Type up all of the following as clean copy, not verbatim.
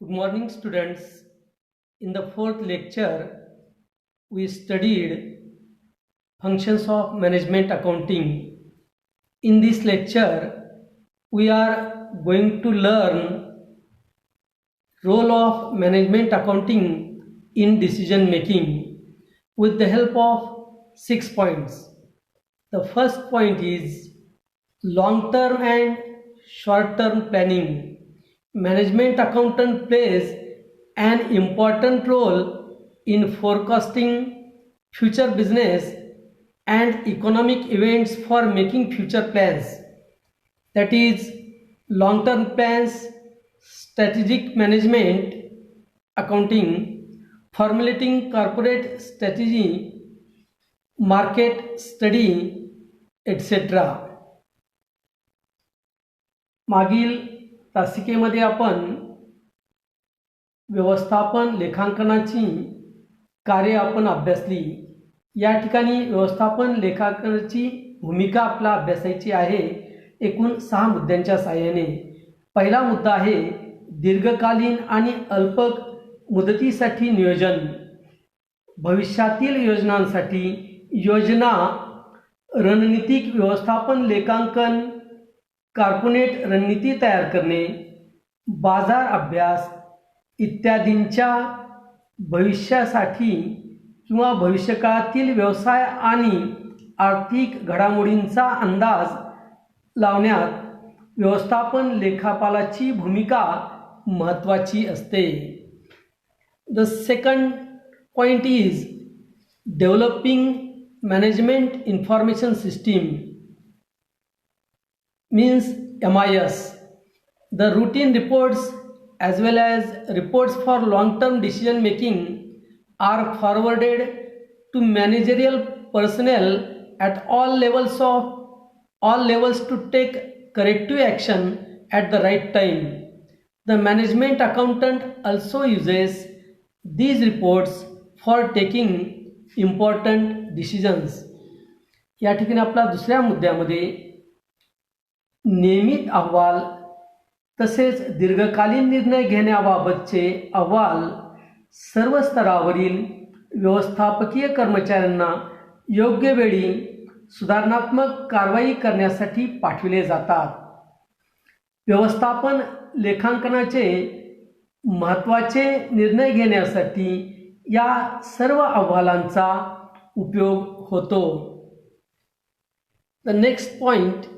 Good morning, students. In the fourth lecture, we studied functions of management accounting. In this lecture, we are going to learn role of management accounting in decision making with the help of 6 points. The first point is long-term and short-term planning. Management accountant plays an important role in forecasting future business and economic events for making future plans. That is, long-term plans, strategic management accounting, formulating corporate strategy, market study, etc. मागील तासिकेमध्ये आपण व्यवस्थापन लेखांकनाची कार्य आपण अभ्यासली. या ठिकाणी व्यवस्थापन लेखांकनाची भूमिका आपला अभ्यासायची आहे एकूण 6 मुद्द्यांच्या सहाय्याने. पहिला मुद्दा आहे दीर्घकालीन आणि अल्प मुदतीसाठी नियोजन. भविष्यातील योजनांसाठी योजना, रणनीतिक व्यवस्थापन लेखांकन, कॉर्पोरेट रणनीती तयार करणे, बाजार अभ्यास इत्यादींच्या भविष्यासाठी किंवा भविष्यकाळातील व्यवसाय आणि आर्थिक घडामोडींचा अंदाज लावण्यात व्यवस्थापन लेखापालाची भूमिका महत्त्वाची असते. The second point is developing management information system means MIS. The routine reports as well as reports for long-term decision making are forwarded to managerial personnel at all levels to take corrective action at the right time. The management accountant also uses these reports for taking important decisions. या ठिकाणी आपला दुसऱ्या मुद्द्यामध्ये नियमित अहवाल तसेच दीर्घकालीन निर्णय घेण्याबाबतचे अहवाल सर्व स्तरावरील व्यवस्थापकीय कर्मचाऱ्यांना योग्य वेळी सुधारणात्मक कारवाई करण्यासाठी पाठविले जातात. व्यवस्थापन लेखांकनाचे महत्त्वाचे निर्णय घेण्यासाठी या सर्व अहवालांचा उपयोग होतो. The next point,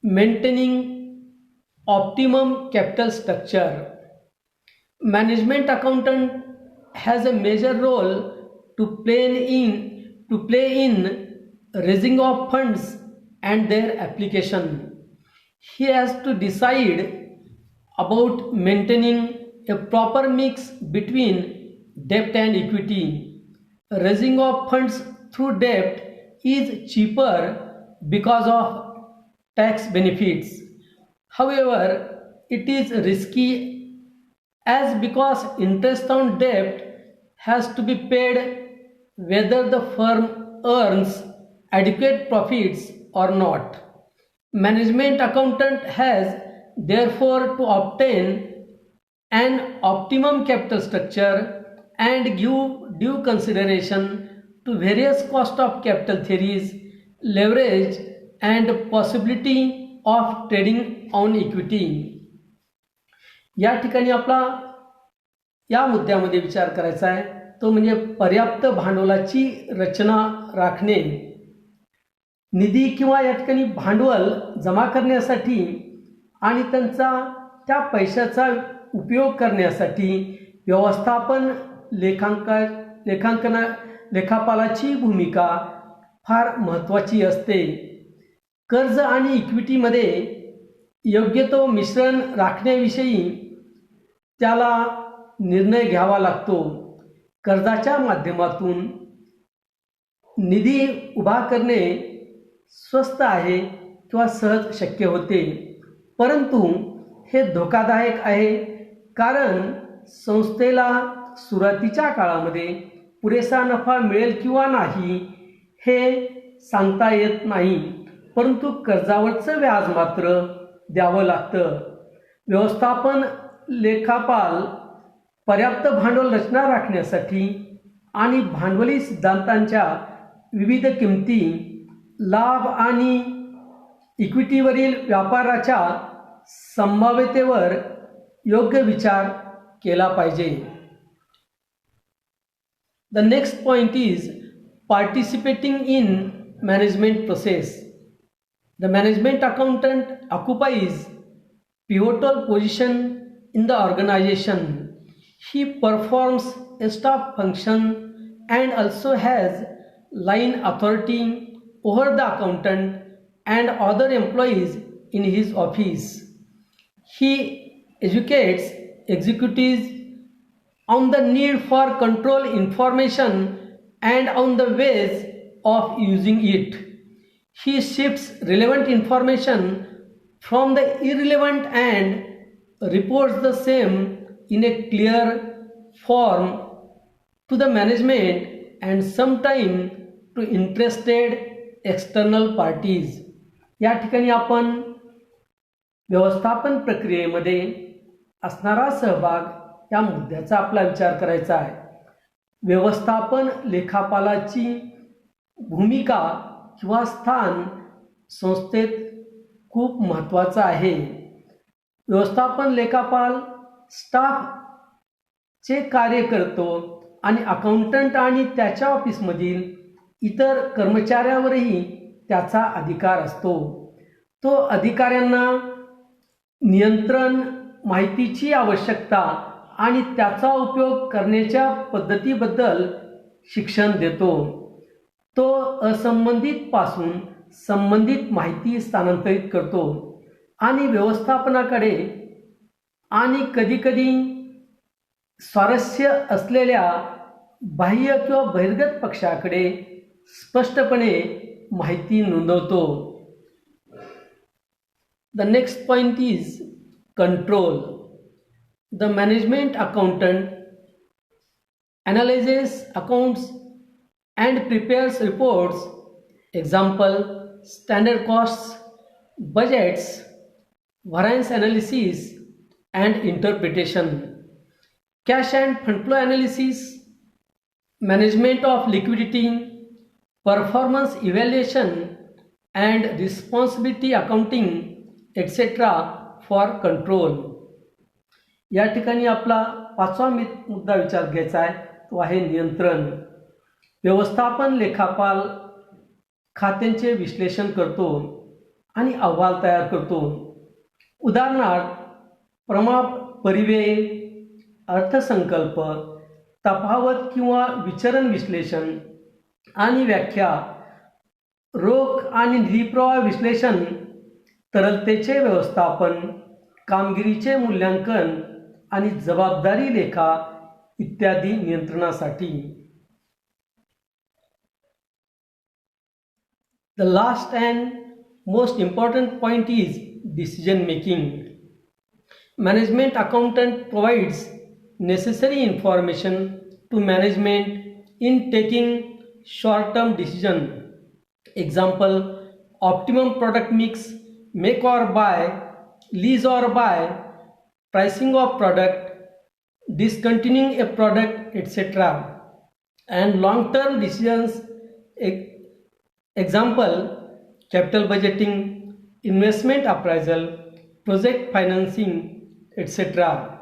maintaining optimum capital structure. Management accountant has a major role to play in raising of funds and their application. He has to decide about maintaining a proper mix between debt and equity. Raising of funds through debt is cheaper because of tax benefits. However, it is risky as because interest on debt has to be paid whether the firm earns adequate profits or not. Management accountant has therefore to obtain an optimum capital structure and give due consideration to various cost of capital theories, leverage and possibility of trading on equity. या ठिकाणी आपला या मुद्द्यामध्ये विचार करायचा आहे तो म्हणजे पर्याप्त भांडवलाची रचना राखणे. निधी किंवा या ठिकाणी भांडवल जमा करण्यासाठी आणि त्या पैशाचा उपयोग करण्यासाठी व्यवस्थापन लेखापालाची भूमिका फार महत्त्वाची असते. कर्ज आणि इक्विटीमध्ये योग्य तो मिश्रण राखण्याविषयी त्याला निर्णय घ्यावा लागतो. कर्जाच्या माध्यमातून निधी उभा करणे स्वस्त आहे किंवा सहज शक्य होते, परंतु हे धोकादायक आहे कारण संस्थेला सुरुवातीच्या काळामध्ये पुरेसा नफा मिळेल किंवा नाही हे सांगता येत नाही, परंतु कर्जावरचं व्याज मात्र द्यावं लागतं. व्यवस्थापन लेखापाल पर्याप्त भांडवल रचना राखण्यासाठी आणि भांडवली सिद्धांतांच्या विविध किंमती, लाभ आणि इक्विटीवरील व्यापाराच्या संभाव्यतेवर योग्य विचार केला पाहिजे. The next point is participating in management process. The management accountant occupies pivotal position in the organization. He performs a staff function and also has line authority over the accountant and other employees in his office. He educates executives on the need for control information and on the ways of using it. He shifts relevant information from the irrelevant and reports the same in a clear form to the management and sometimes to interested external parties. या ठिकाणी आपण व्यवस्थापन प्रक्रियेमध्ये असणारा सहभाग या मुद्द्याचा आपला विचार करायचा आहे. व्यवस्थापन लेखापालाची भूमिका किंवा स्थान संस्थेत खूप महत्त्वाचं आहे. व्यवस्थापन लेखापाल स्टाफचे कार्य करतो आणि अकाउंटंट आणि त्याच्या ऑफिसमधील इतर कर्मचाऱ्यावरही त्याचा अधिकार असतो. तो अधिकाऱ्यांना नियंत्रण, माहितीची आवश्यकता आणि त्याचा उपयोग करण्याच्या पद्धतीबद्दल शिक्षण देतो. तो असंबंधितपासून संबंधित माहिती स्थानांतरित करतो आणि व्यवस्थापनाकडे आणि कधीकधी स्वारस्य असलेल्या बाह्य किंवा बहिर्गत पक्षाकडे स्पष्टपणे माहिती नोंदवतो. The next point is control. The management accountant analyzes accounts and prepares reports. Example, standard costs, budgets, variance analysis and interpretation. Cash and fund flow analysis, management of liquidity, performance evaluation and responsibility accounting, etc. for control. या ठिकाणी आपला पाचवा मुद्दा विचार घ्यायचा आहे, तो आहे नियंत्रण. व्यवस्थापन लेखापाल खात्यांचे विश्लेषण करतो आणि अहवाल तयार करतो. उदाहरणार्थ, प्रमाण परिव्यय, अर्थसंकल्प, तफावत किंवा विचरण विश्लेषण आणि व्याख्या, रोख आणि निधीप्रवाह विश्लेषण, तरलतेचे व्यवस्थापन, कामगिरीचे मूल्यांकन आणि जबाबदारी लेखा इत्यादी नियंत्रणासाठी. The last and most important point is decision making. Management accountant provides necessary information to management in taking short-term decision. Example, optimum product mix, make or buy, lease or buy, pricing of product, discontinuing a product, etc. And long-term decisions, example, capital budgeting, investment appraisal, project financing, etc.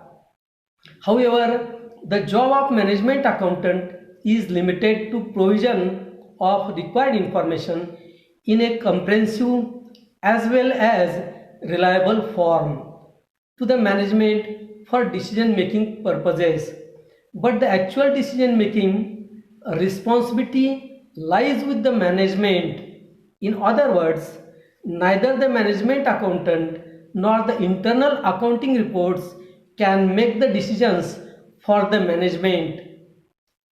However, the job of management accountant is limited to provision of required information in a comprehensive as well as reliable form to the management for decision making purposes, but the actual decision making responsibility lies with the management. In other words, neither the management accountant nor the internal accounting reports can make the decisions for the management.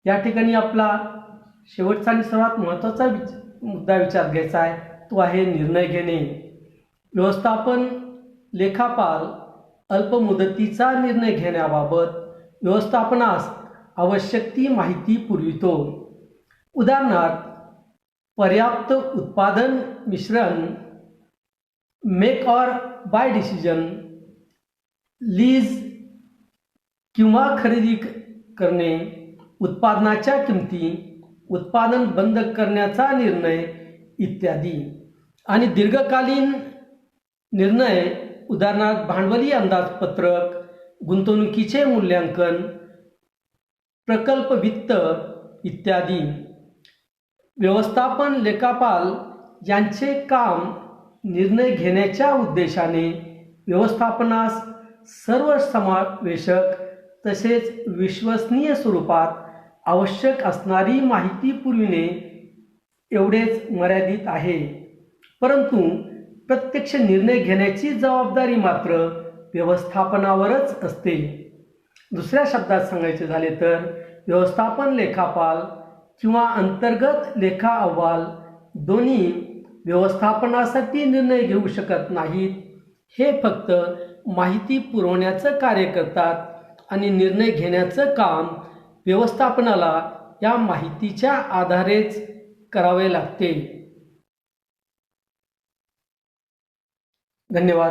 या ठिकाणी आपला शेवटचा आणि सर्वात महत्त्वाचा मुद्दा विचार घ्यायचा आहे, तो आहे निर्णय घेणे. व्यवस्थापन लेखापाल अल्पमुदतीचा निर्णय घेण्याबाबत व्यवस्थापनास आवश्यक ती माहिती पुरवितो. उदाहरणार्थ, पर्याप्त उत्पादन मिश्रण, मेक और बाय डिसिजन, लीज किंवा खरेदी करणे, उत्पादनाच्या किमती, उत्पादन बंद करण्याचा निर्णय इत्यादी. आणि दीर्घकालीन निर्णय उदाहरणार्थ भांडवली अंदाजपत्रक, गुंतवणुकीचे मूल्यांकन, प्रकल्प वित्त इत्यादी. व्यवस्थापन लेखापाल यांचे काम निर्णय घेण्याच्या उद्देशाने व्यवस्थापनास सर्वसमावेशक तसेच विश्वसनीय स्वरूपात आवश्यक असणारी माहिती पुरविणे एवढेच मर्यादित आहे. परंतु प्रत्यक्ष निर्णय घेण्याची जबाबदारी मात्र व्यवस्थापनावरच असते. दुसऱ्या शब्दात सांगायचे झाले तर व्यवस्थापन लेखापाल किंवा अंतर्गत लेखा अहवाल दोन्ही व्यवस्थापनासाठी निर्णय घेऊ शकत नाहीत. हे फक्त माहिती पुरवण्याचं कार्य करतात आणि निर्णय घेण्याचं काम व्यवस्थापनाला या माहितीच्या आधारेच करावे लागते. धन्यवाद.